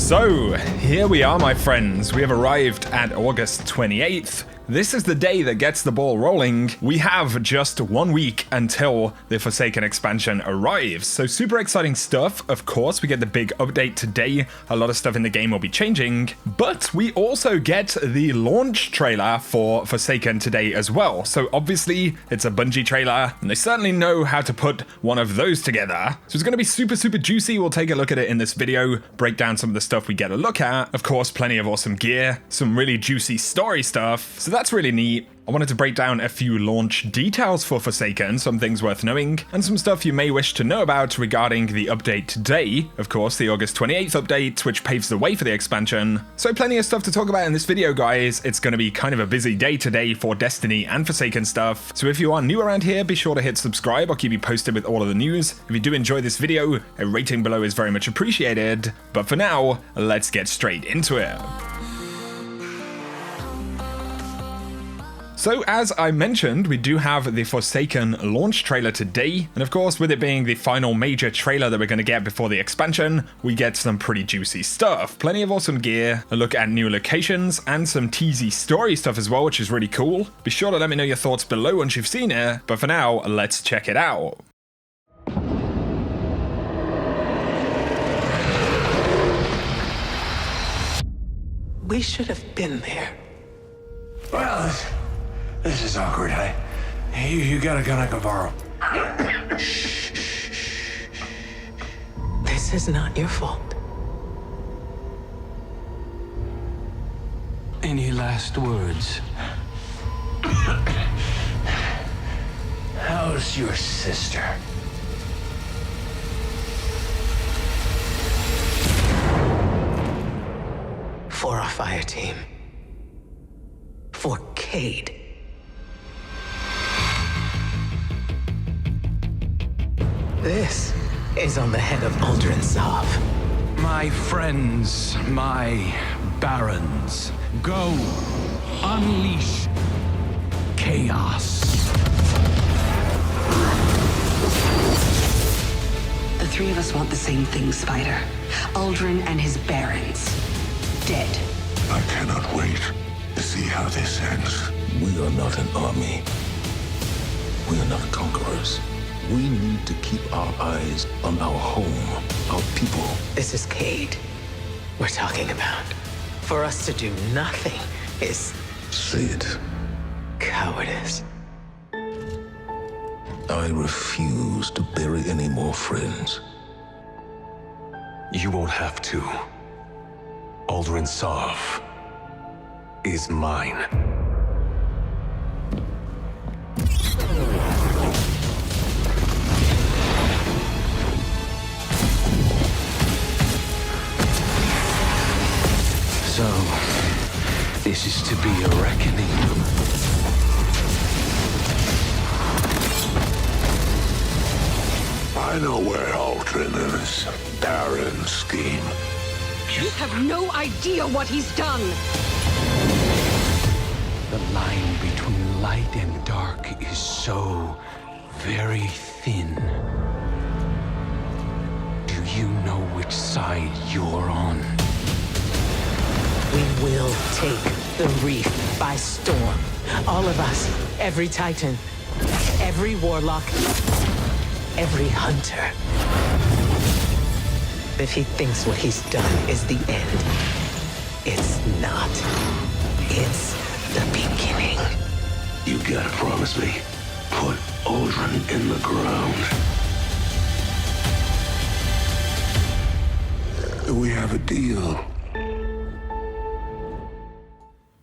So, here we are, my friends. We have arrived at August 28th. This is the day that gets the ball rolling. We have just 1 week until the Forsaken expansion arrives. So super exciting stuff. Of course, we get the big update today. A lot of stuff in the game will be changing. But we also get the launch trailer for Forsaken today as well. So obviously, it's a Bungie trailer, and they certainly know how to put one of those together. So it's going to be super juicy. We'll take a look at it in this video, break down some of the stuff we get a look at. Of course, plenty of awesome gear, some really juicy story stuff. So that's really neat. I wanted to break down a few launch details for Forsaken, some things worth knowing, and some stuff you may wish to know about regarding the update today. Of course, the August 28th update, which paves the way for the expansion. So plenty of stuff to talk about in this video, guys. It's going to be kind of a busy day today for Destiny and Forsaken stuff. So if you are new around here, be sure to hit subscribe. I'll keep you posted with all of the news. If you do enjoy this video, a rating below is very much appreciated. But for now, let's get straight into it. So as I mentioned, we do have the Forsaken launch trailer today, and of course with it being the final major trailer that we're going to get before the expansion, we get some pretty juicy stuff. Plenty of awesome gear, a look at new locations, and some teasy story stuff as well, which is really cool. Be sure to let me know your thoughts below once you've seen it, but for now, let's check it out. We should have been there. Well, this is awkward. You got a gun I can borrow? This is not your fault. Any last words? How's your sister? For our fire team. For Cade. This is on the head of Uldren Sov. My friends, my barons, go unleash chaos. The three of us want the same thing, Spider. Uldren and his barons. Dead. I cannot wait to see how this ends. We are not an army. We are not conquerors. We need to keep our eyes on our home, our people. This is Cade we're talking about. For us to do nothing is Say it. cowardice. I refuse to bury any more friends. You won't have to. Uldren Sov is mine. So, this is to be a reckoning. I know where Uldren and his barren scheme. You have no idea what he's done. The line between light and dark is so very thin. Do you know which side you're on? We will take the reef by storm. All of us, every Titan, every Warlock, every Hunter. If he thinks what he's done is the end, it's not. It's the beginning. You gotta promise me, put Uldren in the ground. We have a deal.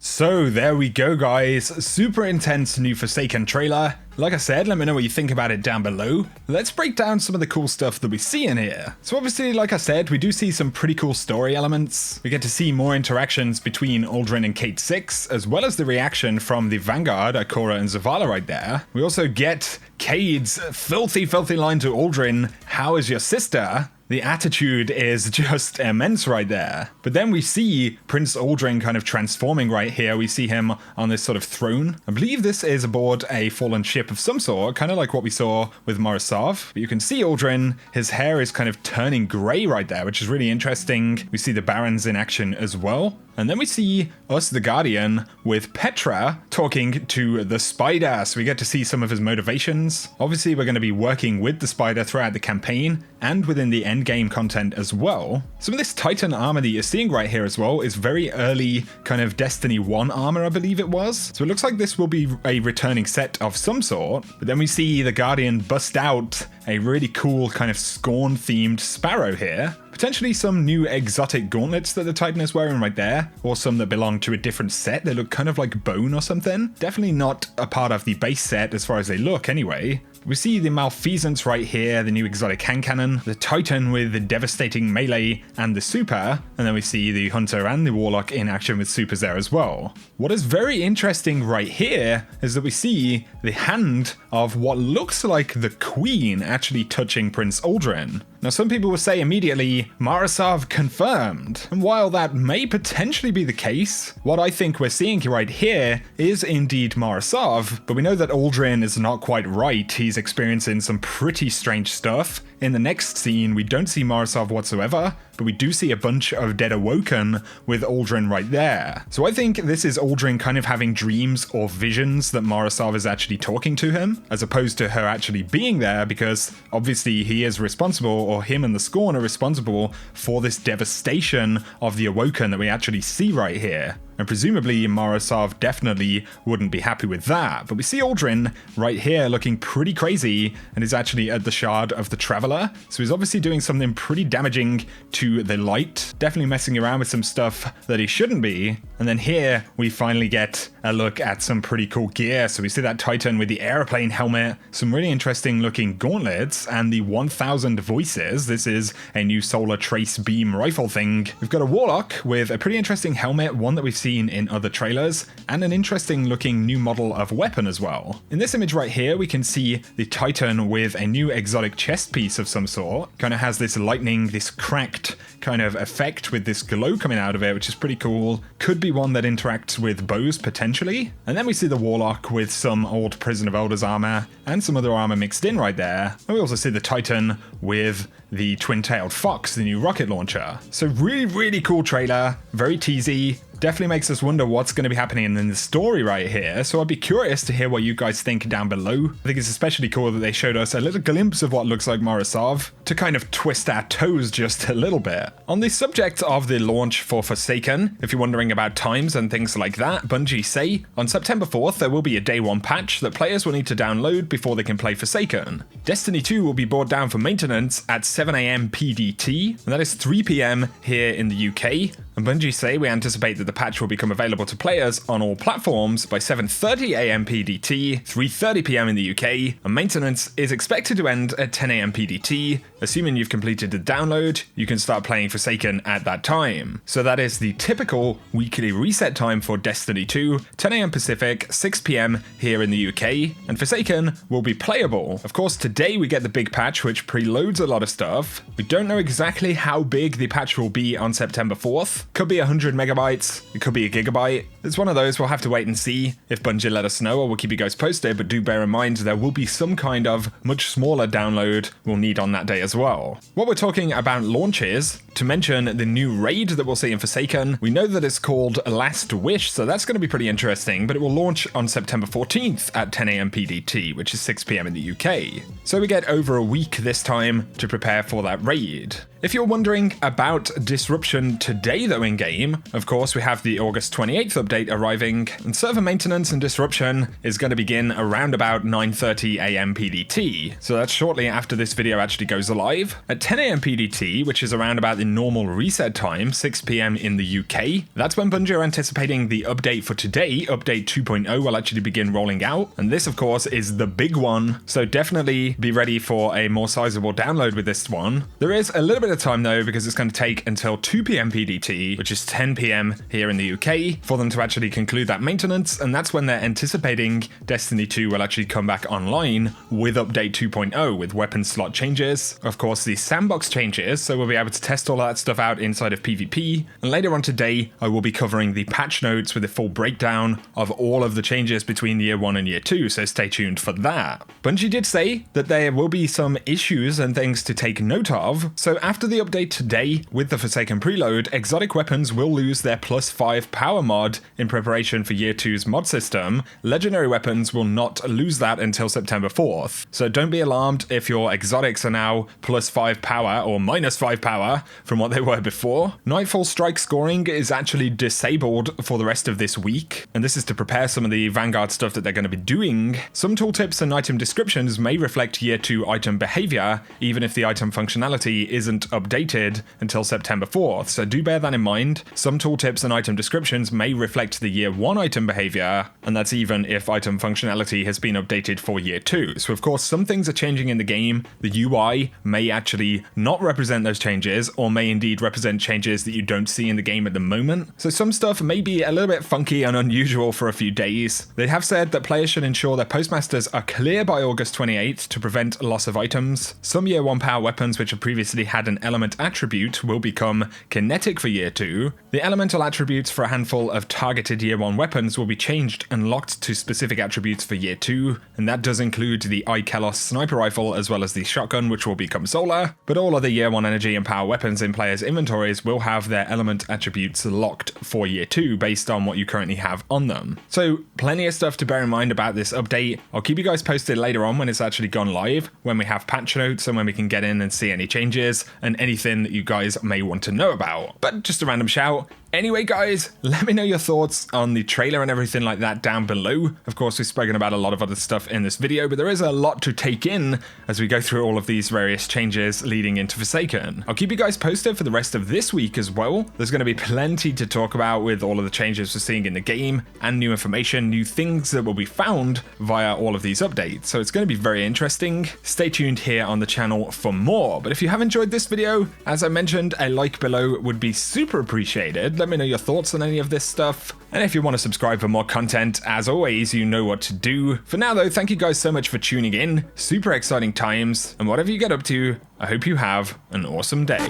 So there we go, guys. Super intense new Forsaken trailer. Like I said, let me know what you think about it down below. Let's break down some of the cool stuff that we see in here. So obviously, like I said, we do see some pretty cool story elements. We get to see more interactions between Uldren and Cade 6, as well as the reaction from the Vanguard, Ikora and Zavala right there. We also get Cade's filthy line to Uldren, "How is your sister?" The attitude is just immense right there. But then we see Prince Aldrin kind of transforming right here. We see him on this sort of throne. I believe this is aboard a fallen ship of some sort, kind of like what we saw with Morro. But you can see Aldrin, his hair is kind of turning grey right there, which is really interesting. We see the Barons in action as well. And then we see us, the Guardian, with Petra talking to the Spider. So we get to see some of his motivations. Obviously, we're going to be working with the Spider throughout the campaign and within the endgame content as well. Some of this Titan armor that you're seeing right here as well is very early kind of Destiny 1 armor, I believe it was. So it looks like this will be a returning set of some sort. But then we see the Guardian bust out a really cool kind of Scorn-themed Sparrow here. Potentially some new exotic gauntlets that the Titan is wearing right there, or some that belong to a different set. They look kind of like bone or something. Definitely not a part of the base set as far as they look anyway. We see the Malfeasance right here, the new exotic hand cannon, the Titan with the devastating melee and the super, and then we see the Hunter and the Warlock in action with supers there as well. What is very interesting right here is that we see the hand of what looks like the Queen actually touching Prince Aldrin. Now, some people will say immediately, Mara Sov confirmed. And while that may potentially be the case, what I think we're seeing right here is indeed Mara Sov, but we know that Aldrin is not quite right. He's experiencing some pretty strange stuff. In the next scene, we don't see Mara Sov whatsoever, but we do see a bunch of Dead Awoken with Aldrin right there. So I think this is Aldrin kind of having dreams or visions that Mara Sov is actually talking to him, as opposed to her actually being there, because obviously he is responsible, or him and the Scorn are responsible for this devastation of the Awoken that we actually see right here. And presumably Mara Sov definitely wouldn't be happy with that. But we see Aldrin right here looking pretty crazy, and is actually at the Shard of the Traveler. So he's obviously doing something pretty damaging to the light. Definitely messing around with some stuff that he shouldn't be. And then here we finally get a look at some pretty cool gear. So we see that Titan with the airplane helmet, some really interesting looking gauntlets, and the 1000 voices. This is a new solar trace beam rifle thing. We've got a Warlock with a pretty interesting helmet, one that we've seen in other trailers, and an interesting looking new model of weapon as well. In this image right here, we can see the Titan with a new exotic chest piece of some sort. Kind of has this lightning, this cracked kind of effect with this glow coming out of it, which is pretty cool. Could be one that interacts with bows potentially. And then we see the Warlock with some old Prison of Elders armor and some other armor mixed in right there. And we also see the Titan with the twin-tailed fox, the new rocket launcher. So really, really cool trailer, very teasy. Definitely makes us wonder what's going to be happening in the story right here, so I'd be curious to hear what you guys think down below. I think it's especially cool that they showed us a little glimpse of what looks like Mara Sov to kind of twist our toes just a little bit. On the subject of the launch for Forsaken, if you're wondering about times and things like that, Bungie say on September 4th there will be a day 1 patch that players will need to download before they can play Forsaken. Destiny 2 will be brought down for maintenance at 7 AM PDT, and that is 3 PM here in the UK. And Bungie say we anticipate that the patch will become available to players on all platforms by 7:30 AM PDT, 3:30 PM in the UK, and maintenance is expected to end at 10 AM PDT. Assuming you've completed the download, you can start playing Forsaken at that time. So that is the typical weekly reset time for Destiny 2, 10 AM Pacific, 6 PM here in the UK, and Forsaken will be playable. Of course, today we get the big patch which preloads a lot of stuff. We don't know exactly how big the patch will be on September 4th. Could be 100 megabytes, it could be a gigabyte. It's one of those, we'll have to wait and see if Bungie let us know, or we'll keep you guys posted, but do bear in mind there will be some kind of much smaller download we'll need on that day as well. What we're talking about launches, to mention the new raid that we'll see in Forsaken, we know that it's called Last Wish, so that's going to be pretty interesting, but it will launch on September 14th at 10 AM PDT, which is 6 PM in the UK. So we get over a week this time to prepare for that raid. If you're wondering about Disruption today though in-game, of course we have the August 28th update arriving, and server maintenance and Disruption is going to begin around about 9:30 AM PDT, so that's shortly after this video actually goes live. At 10 AM PDT, which is around about the normal reset time, 6 p.m. in the UK. That's when Bungie are anticipating the update for today. Update 2.0 will actually begin rolling out. And this, of course, is the big one. So definitely be ready for a more sizable download with this one. There is a little bit of time though, because it's going to take until 2 p.m. PDT, which is 10 p.m. here in the UK, for them to actually conclude that maintenance. And that's when they're anticipating Destiny 2 will actually come back online with update 2.0 with weapon slot changes. Of course, the sandbox changes, so we'll be able to test all of that stuff out inside of PvP. And later on today, I will be covering the patch notes with a full breakdown of all of the changes between year 1 and year 2, so stay tuned for that. Bungie did say that there will be some issues and things to take note of. So after the update today with the Forsaken preload, exotic weapons will lose their +5 power mod in preparation for year 2's mod system. Legendary weapons will not lose that until September 4th. So don't be alarmed if your exotics are now +5 power or -5 power from what they were before. Nightfall strike scoring is actually disabled for the rest of this week, and this is to prepare some of the Vanguard stuff that they're going to be doing. Some tooltips and item descriptions may reflect year 2 item behavior, even if the item functionality isn't updated until September 4th, so do bear that in mind. Some tooltips and item descriptions may reflect the year 1 item behavior, and that's even if item functionality has been updated for year 2. So of course some things are changing in the game. The UI may actually not represent those changes, or may indeed represent changes that you don't see in the game at the moment. So some stuff may be a little bit funky and unusual for a few days. They have said that players should ensure their postmasters are clear by August 28th to prevent loss of items. Some year 1 power weapons which have previously had an element attribute will become kinetic for year 2. The elemental attributes for a handful of targeted year 1 weapons will be changed and locked to specific attributes for year 2, and that does include the Ikelos sniper rifle as well as the shotgun, which will become solar, but all other year 1 energy and power weapons in players' inventories will have their element attributes locked for year 2 based on what you currently have on them. So plenty of stuff to bear in mind about this update. I'll keep you guys posted later on when it's actually gone live, when we have patch notes and when we can get in and see any changes and anything that you guys may want to know about. But just a random shout. Anyway guys, let me know your thoughts on the trailer and everything like that down below. Of course, we've spoken about a lot of other stuff in this video, but there is a lot to take in as we go through all of these various changes leading into Forsaken. I'll keep you guys posted for the rest of this week as well. There's going to be plenty to talk about with all of the changes we're seeing in the game and new information, new things that will be found via all of these updates. So it's going to be very interesting. Stay tuned here on the channel for more. But if you have enjoyed this video, as I mentioned, a like below would be super appreciated. Let me know your thoughts on any of this stuff. And if you want to subscribe for more content, as always, you know what to do. For now though, thank you guys so much for tuning in. Super exciting times, and whatever you get up to, I hope you have an awesome day.